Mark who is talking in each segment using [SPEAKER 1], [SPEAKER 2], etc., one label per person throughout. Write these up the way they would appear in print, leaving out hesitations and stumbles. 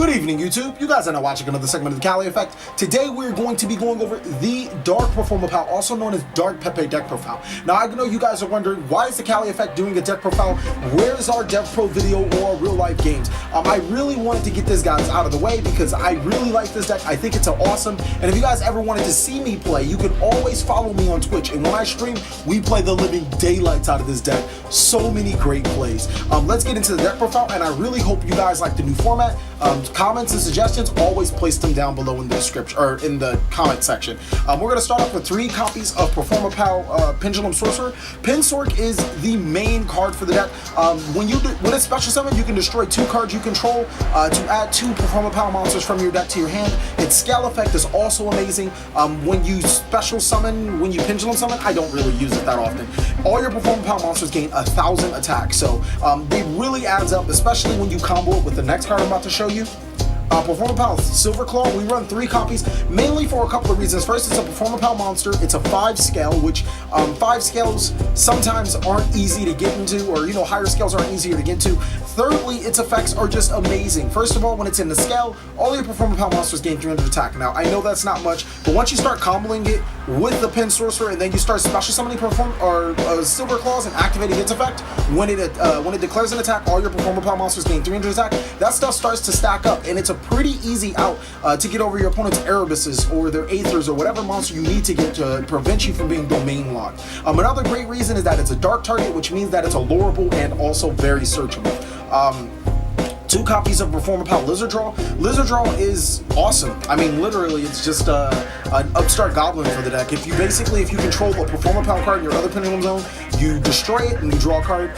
[SPEAKER 1] Good evening, YouTube. You guys are now watching another segment of the Cali Effect. Today we're going to be going over the Dark Performapal, also known as Dark PePe deck profile. Now I know you guys are wondering, why is the Cali Effect doing a deck profile? Where's our Dev Pro video or real life games? I really wanted to get this guys out of the way because I really like this deck. I think it's awesome. And if you guys ever wanted to see me play, you can always follow me on Twitch. And when I stream, we play the living daylights out of this deck. So many great plays. Let's get into the deck profile, and I really hope you guys like the new format. Comments and suggestions, always place them down below in the description or in the comment section. We're going to start off with 3 copies of Performapal Pendulum Sorcerer. Pinsork is the main card for the deck. With a special summon, you can destroy 2 cards you control to add 2 Performapal monsters from your deck to your hand. Its scale effect is also amazing. When you special summon, when you pendulum summon, I don't really use it that often. All your Performapal monsters gain 1,000 attack, so it really adds up, especially when you combo it with the next card I'm about to show you. Performapal Silverclaw, we run 3 copies, mainly for a couple of reasons. First, it's a Performapal monster. It's a 5 scale, which 5 scales sometimes aren't easy to get into, or higher scales aren't easier to get into. Thirdly, its effects are just amazing. First of all, when it's in the scale, all your Performapal monsters gain 300 attack. Now, I know that's not much, but once you start comboing it with the Pen Sorcerer, and then you start special summoning Silverclaws and activating its effect, when it declares an attack, all your Performapal monsters gain 300 attack. That stuff starts to stack up, and it's a pretty easy out to get over your opponent's Erebuses or their Aethers or whatever monster you need to get to prevent you from being domain locked. Another great reason is that it's a dark target, which means that it's a loreable and also very searchable. 2 copies of Performapal Lizardraw. Lizardraw is awesome. I mean, literally, it's just an upstart goblin for the deck. If you control a Performapal card in your other Pendulum Zone, you destroy it and you draw a card.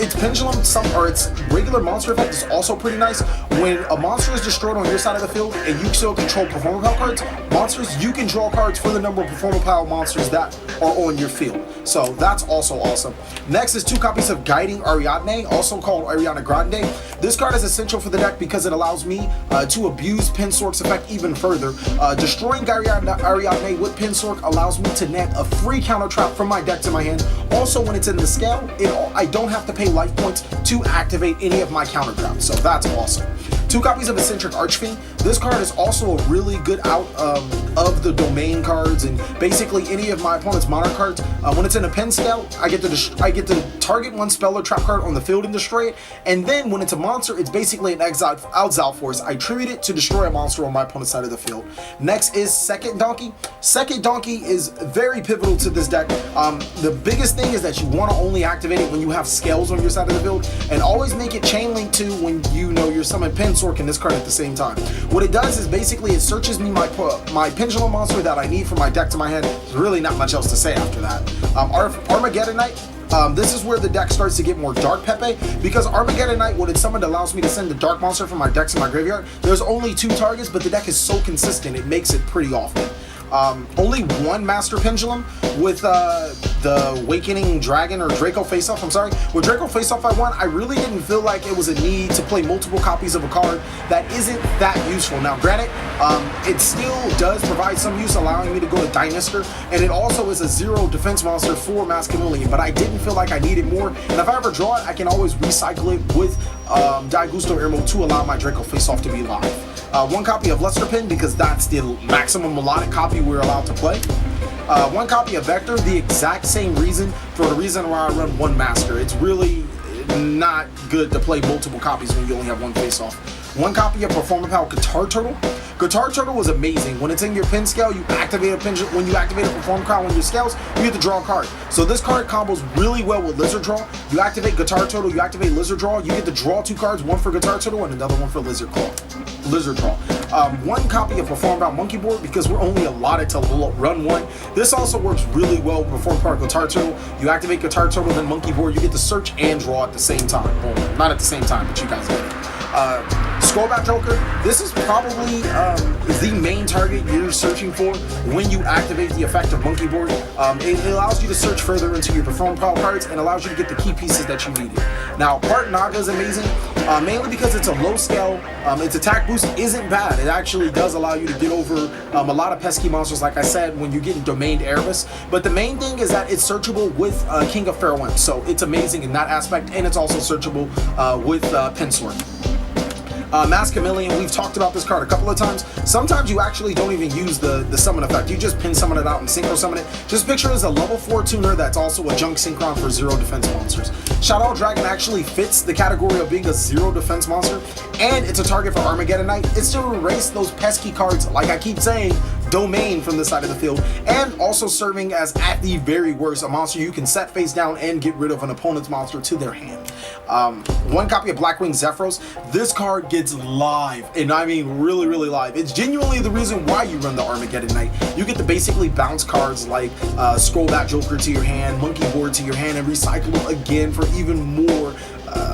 [SPEAKER 1] Its Pendulum, its regular monster effect is also pretty nice. When a monster is destroyed on your side of the field and you still control Performapal monsters, you can draw cards for the number of Performapal monsters that are on your field. So that's also awesome. Next is 2 copies of Guiding Ariadne, also called Ariana Grande. This card is essential for the deck because it allows me to abuse Pinsork's effect even further. Destroying Ariadne with Pinsork allows me to net a free counter trap from my deck to my hand. Also, when it's in the scale, I don't have to pay life points to activate any of my counter traps, so that's awesome. 2 copies of Eccentric Archfiend. This card is also a really good out of the domain cards and basically any of my opponent's monarch cards. When it's in a pen scale, I get to target 1 spell or trap card on the field and destroy it. And then when it's a monster, it's basically an exile force. I tribute it to destroy a monster on my opponent's side of the field. Next is Second Donkey. Second Donkey is very pivotal to this deck. The biggest thing is that you want to only activate it when you have scales on your side of the field, and always make it chain link to when you're summoning Pinsork and this card at the same time. What it does is basically it searches me my Pendulum monster that I need from my deck to my hand. There's really not much else to say after that. Armageddonite. This is where the deck starts to get more Dark PePe, because Armageddonite, when it's summoned, allows me to send the Dark monster from my deck to my graveyard. There's only 2 targets, but the deck is so consistent, it makes it pretty often. Only 1 Master Pendulum with the Awakening Dragon or Draco Face-Off. With Draco Face-Off I really didn't feel like it was a need to play multiple copies of a card that isn't that useful. Now granted, it still does provide some use, allowing me to go to Dinister, and it also is a 0 defense monster for Mass Chameleon, but I didn't feel like I needed more, and if I ever draw it, I can always recycle it with Daigusto Earmo to allow my Draco Face-Off to be live. 1 copy of Luster Pin, because that's the maximum melodic copy we're allowed to play. 1 copy of Vector, the exact same reason, for the reason why I run 1 Master. It's really not good to play multiple copies when you only have 1 face-off. 1 copy of Performapal Guitar Turtle. Guitar Turtle was amazing. When it's in your pen scale, you activate a pendulum. When you activate a Performapal on your scales, you get to draw a card. So this card combos really well with Lizardraw. You activate Guitar Turtle, you activate Lizardraw, you get to draw 2 cards, 1 for Guitar Turtle and another 1 for Lizardraw. 1 copy of Performapal Monkey Board, because we're only allotted to run 1. This also works really well with Performapal Guitar Turtle. You activate Guitar Turtle, then Monkey Board, you get to search and draw at the same time. Well, not at the same time, but you guys get it. Scrollback Joker, this is probably the main target you're searching for when you activate the effect of Monkey Board. It allows you to search further into your Performapal cards and allows you to get the key pieces that you needed. Now, Part Naga is amazing, mainly because it's a low scale. Its attack boost isn't bad. It actually does allow you to get over a lot of pesky monsters, like I said, when you're getting domained Erebus. But the main thing is that it's searchable with King of Fairwind, so it's amazing in that aspect, and it's also searchable with Pinsork. Mass Chameleon, we've talked about this card a couple of times. Sometimes you actually don't even use the summon effect. You just pin summon it out and synchro summon it. Just picture it as a level 4 tuner that's also a junk synchron for 0 defense monsters. Shadow Dragon actually fits the category of being a 0 defense monster, and it's a target for Armageddon Knight. It's to erase those pesky cards, like I keep saying, domain from the side of the field, and also serving as, at the very worst, a monster you can set face down and get rid of an opponent's monster to their hand. 1 copy of Blackwing Zephyros. This card gets live, and I mean really, really live. It's genuinely the reason why you run the Armageddon Knight. You get to basically bounce cards like Scroll Bat Joker to your hand, Monkey Board to your hand, and recycle them again for even more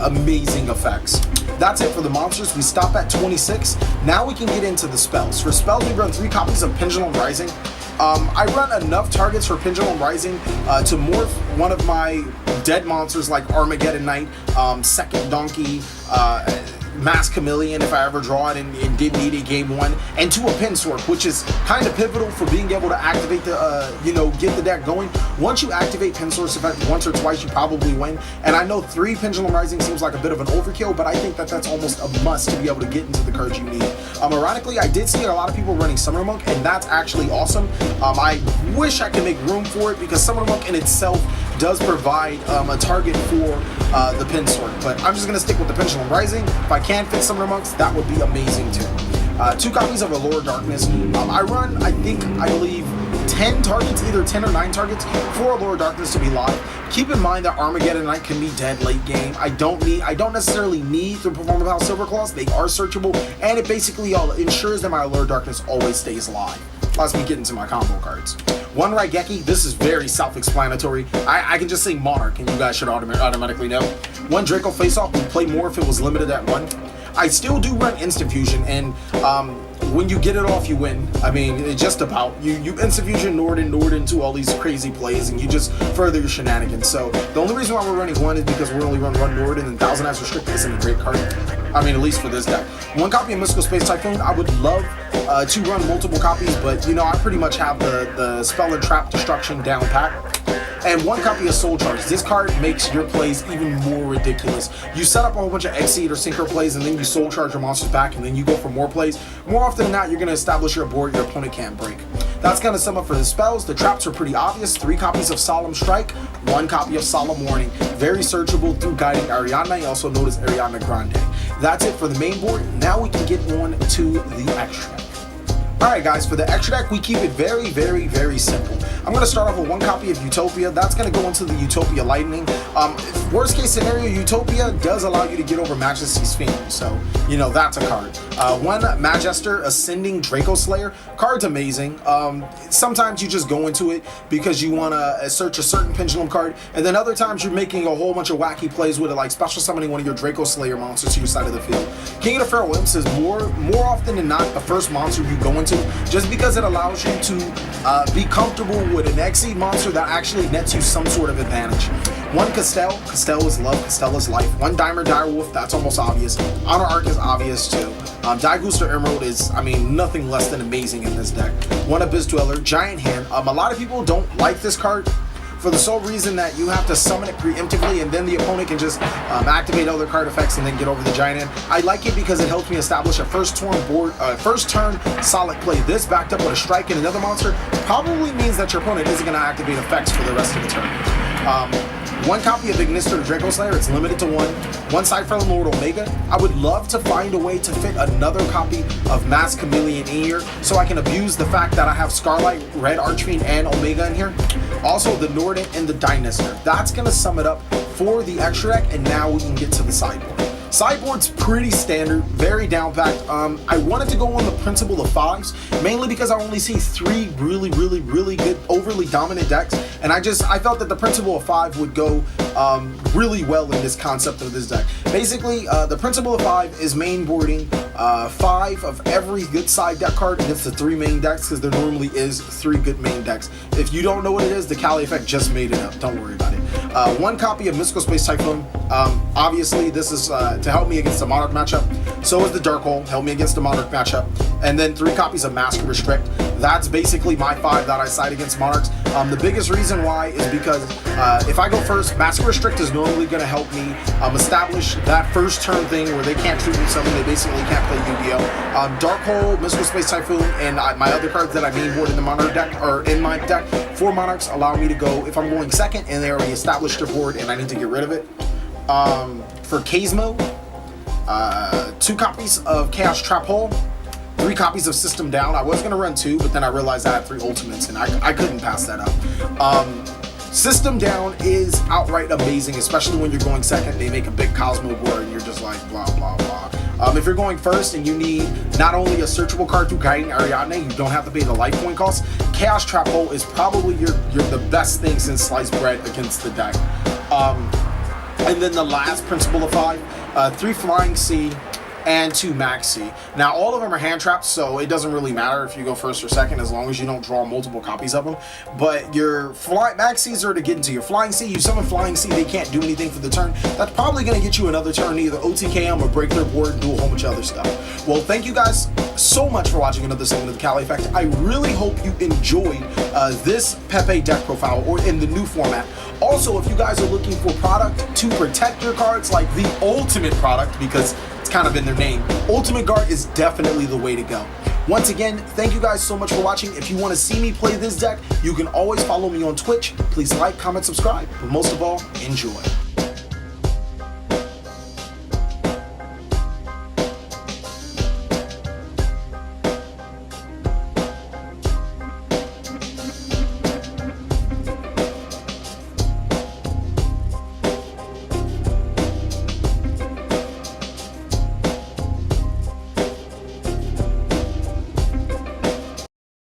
[SPEAKER 1] amazing effects. That's it for the monsters. We stop at 26. Now we can get into the spells. For spells, we run 3 copies of Pendulum Rising. I run enough targets for Pendulum Rising to morph one of my dead monsters like Armageddon Knight, Second Donkey, Mass Chameleon if I ever draw it and did need a game 1, and to a Pinsword, which is kind of pivotal for being able to activate the, get the deck going. Once you activate Pinsword's effect once or twice, you probably win. And I know 3 Pendulum Rising seems like a bit of an overkill, but I think that that's almost a must to be able to get into the cards you need. Ironically, I did see a lot of people running Summoner Monk, and that's actually awesome. I wish I could make room for it because Summoner Monk in itself does provide a target for the Pinsword, but I'm just going to stick with the Pendulum Rising. If I can fit Summoner Monks, that would be amazing too. 2 copies of Allure Darkness. I run, I believe 10 targets, either 10 or 9 targets for Allure Darkness to be live. Keep in mind that Armageddon Knight can be dead late game. I don't necessarily need the Performapal Silver Claws. They are searchable, and it basically ensures that my Allure Darkness always stays live. Plus, we get into my combo cards. 1 Raigeki, this is very self-explanatory. I can just say Monarch, and you guys should automatically know. 1 Draco Face-Off would play more if it was limited at 1. I still do run Instant Fusion, and when you get it off, you win. I mean, it's just about. You Instant Fusion Norden to all these crazy plays, and you just further your shenanigans. So, the only reason why we're running 1 is because we only run 1 Norden, and 1000 Eyes Restricted isn't a great card. I mean, at least for this deck. 1 copy of Mystical Space Typhoon. I would love to run multiple copies, but you know, I pretty much have the Spell and Trap Destruction down pat. And 1 copy of Soul Charge. This card makes your plays even more ridiculous. You set up a whole bunch of Exceed or Synchro plays, and then you Soul Charge your monsters back, and then you go for more plays. More often than not, you're going to establish your board your opponent can't break. That's going to sum up for the spells. The traps are pretty obvious. 3 copies of Solemn Strike, 1 copy of Solemn Warning. Very searchable through Guiding Ariadne, also known as Ariadne Grande. That's it for the main board. Now we can get on to the extra deck. Alright guys, for the extra deck, we keep it very, very, very simple. I'm going to start off with 1 copy of Utopia. That's going to go into the Utopia Lightning. Worst case scenario, Utopia does allow you to get over Majesty's Phenom, so, you know, that's a card. 1 Magester Ascending Draco Slayer. Card's amazing. Sometimes you just go into it because you want to search a certain Pendulum card, and then other times you're making a whole bunch of wacky plays with it, like special summoning one of your Draco Slayer monsters to your side of the field. King of the Feral Imps is more often than not the first monster you go into, just because it allows you to be comfortable with an Exceed monster that actually nets you some sort of advantage. 1 Castell. Castell is love, Castell is life. 1 Dimer Direwolf, that's almost obvious. Honor Arc is obvious too. Daiguster Emerald is, I mean, nothing less than amazing in this deck. 1 Abyss Dweller, Giant Hand. A lot of people don't like this card for the sole reason that you have to summon it preemptively, and then the opponent can just activate other card effects and then get over the Giant Hand. I like it because it helps me establish a first turn solid play. This backed up with a strike and another monster probably means that your opponent isn't going to activate effects for the rest of the turn. 1 copy of Ignister the Draco Slayer, it's limited to 1. 1 Cypher Lord Omega. I would love to find a way to fit another copy of Mass Chameleon in here so I can abuse the fact that I have Scarlight, Red Archfiend, and Omega in here. Also the Norden and the Dynester. That's going to sum it up for the extra deck, and now we can get to the sideboard. Sideboard's pretty standard, very down packed. I wanted to go on the principle of 5s, mainly because I only see 3 really good, overly dominant decks, and I felt that the principle of 5 would go really well in this concept of this deck. Basically, the principle of 5 is main boarding 5 of every good side deck card against the 3 main decks, because there normally is 3 good main decks. If you don't know what it is, the Cali effect just made it up. Don't worry about it. 1 copy of Mystical Space Typhoon. Obviously, this is to help me against the Monarch matchup. So is the Dark Hole, help me against the Monarch matchup. And then 3 copies of Master Restrict. that's basically my 5 that I side against Monarchs. The biggest reason why is because if I go first, Master Restrict is normally going to help me establish that first turn thing where they can't treat me something, they basically can't play Yu-Gi-Oh! Dark Hole, Mystical Space Typhoon, and my other cards that I main board in the Monarch deck, or in my deck for Monarchs, allow me to go, if I'm going second and they already established their board and I need to get rid of it. For Kazmo, 2 copies of Chaos Trap Hole, 3 copies of System Down. I was going to run 2, but then I realized I had 3 ultimates, and I couldn't pass that up. System Down is outright amazing, especially when you're going second. They make a big Cosmo board, and you're just like, blah, blah, blah. If you're going first and you need not only a searchable card through Guiding Ariadne, you don't have to pay the life point cost. Chaos Trap Hole is probably the best thing since Sliced Bread against the deck. And then the last Principle of 5, 3 Flying Sea, and 2 Maxi. Now all of them are hand traps, so it doesn't really matter if you go first or second as long as you don't draw multiple copies of them. But your Maxis are to get into your Flying Sea. You summon Flying Sea, they can't do anything for the turn. That's probably going to get you another turn, either OTK them or break their board and do a whole bunch of other stuff. Well, thank you guys so much for watching another segment of the Cali Effect. I really hope you enjoyed this PePe deck profile, or in the new format. Also, if you guys are looking for product to protect your cards, like the ultimate product, because it's kind of in their name, Ultimate Guard is definitely the way to go. Once again, thank you guys so much for watching. If you want to see me play this deck, you can always follow me on Twitch. Please like, comment, subscribe, but most of all, enjoy.